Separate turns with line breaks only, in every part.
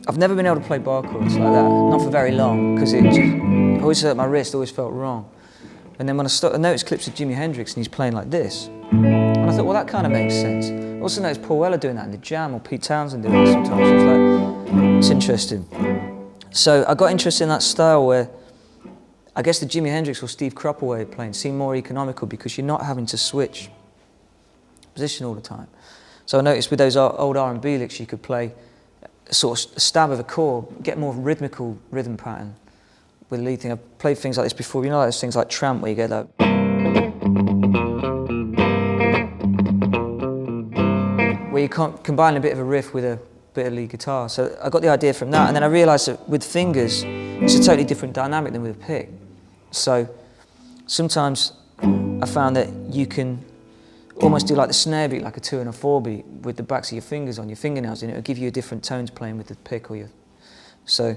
I've never been able to play bar chords like that, not for very long, because it always hurt my wrist, always felt wrong. And then when I noticed clips of Jimi Hendrix and he's playing like this, and I thought, well, that kind of makes sense. I also noticed Paul Weller doing that in the Jam, or Pete Townsend doing it sometimes. It was like, it's interesting. So I got interested in that style where I guess the Jimi Hendrix or Steve Cropper way of playing seemed more economical because you're not having to switch position all the time. So I noticed with those old R&B licks you could play a sort of stab of a chord, get more rhythmical rhythm pattern with the lead thing. I've played things like this before, you know, like those things like Tramp where you get that. Where you can't combine a bit of a riff with a bit of lead guitar. So I got the idea from that, and then I realised that with fingers, it's a totally different dynamic than with a pick. So sometimes I found that you can almost do like the snare beat, like a 2 and a 4 beat, with the backs of your fingers on your fingernails, and it'll give you a different tone to playing with the pick or your. So I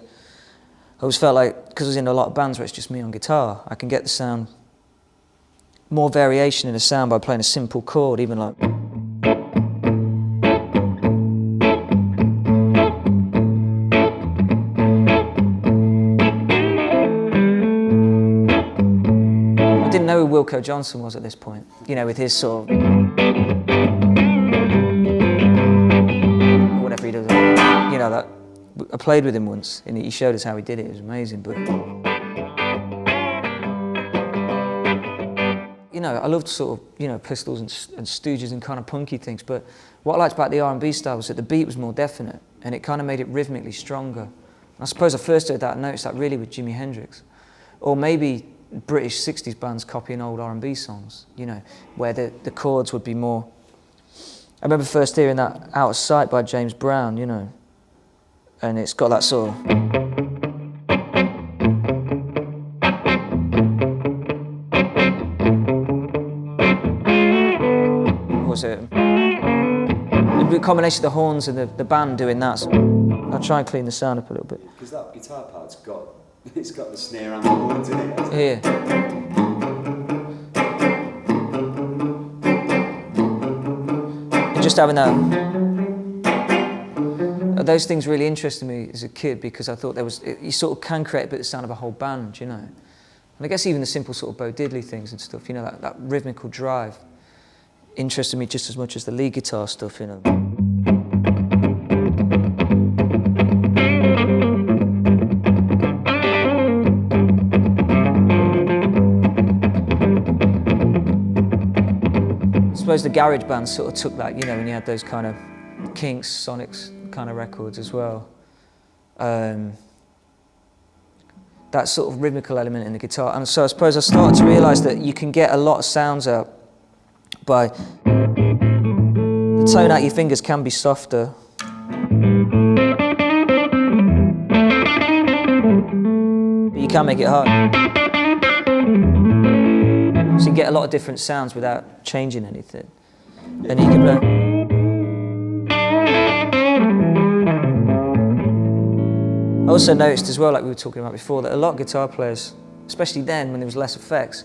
always felt like, because I was in a lot of bands where it's just me on guitar, I can get the sound, more variation in the sound by playing a simple chord, even like. I didn't know who Wilco Johnson was at this point, you know, with his sort of. Whatever he does, you know, that. I played with him once, and he showed us how he did it. It was amazing, but you know, I loved sort of, you know, Pistols and Stooges and kind of punky things. But what I liked about the R&B style was that the beat was more definite, and it kind of made it rhythmically stronger. And I suppose I first heard that and noticed that really with Jimi Hendrix, or maybe British '60s bands copying old R&B songs. You know, where the chords would be more. I remember first hearing that Out of Sight by James Brown. You know. And it's got that sort of. What was it? The combination of the horns and the band doing that. So I'll try and clean the sound up a little bit.
Because that guitar part's got, it's got the snare and the horns in it.
Here. And just having that. Those things really interested me as a kid because I thought you sort of can create a bit of the sound of a whole band, you know. And I guess even the simple sort of Bo Diddley things and stuff, you know, that rhythmical drive interested me just as much as the lead guitar stuff, you know. I suppose the garage band sort of took that, you know, when you had those kind of Kinks, Sonics kind of records as well. That sort of rhythmical element in the guitar. And so I suppose I started to realise that you can get a lot of sounds out by the tone out your fingers can be softer. But you can make it hard. So you get a lot of different sounds without changing anything. And you can play. I also noticed as well, like we were talking about before, that a lot of guitar players, especially then when there was less effects,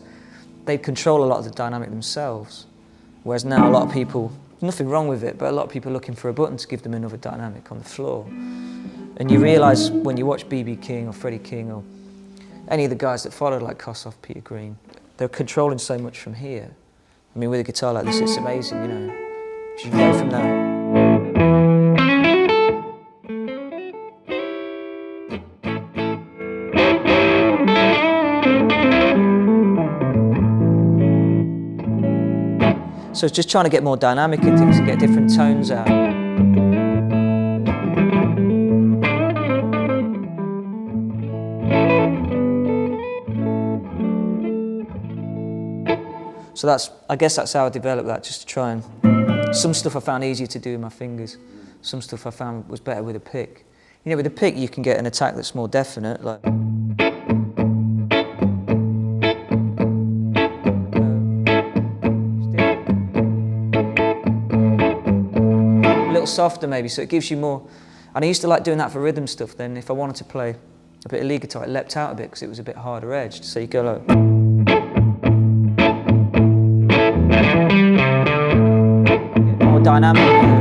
they'd control a lot of the dynamic themselves. Whereas now a lot of people, nothing wrong with it, but a lot of people are looking for a button to give them another dynamic on the floor. And you realise when you watch B.B. King or Freddie King or any of the guys that followed, like Kossoff, Peter Green, they're controlling so much from here. I mean, with a guitar like this, it's amazing, you know. You can go from there. So it's just trying to get more dynamic in things and get different tones out. So I guess that's how I developed that, just to try and. Some stuff I found easier to do with my fingers. Some stuff I found was better with a pick. You know, with a pick you can get an attack that's more definite, like. Softer maybe, so it gives you more. And I used to like doing that for rhythm stuff. Then if I wanted to play a bit of lead guitar, it leapt out a bit because it was a bit harder edged. So you go like. More dynamic.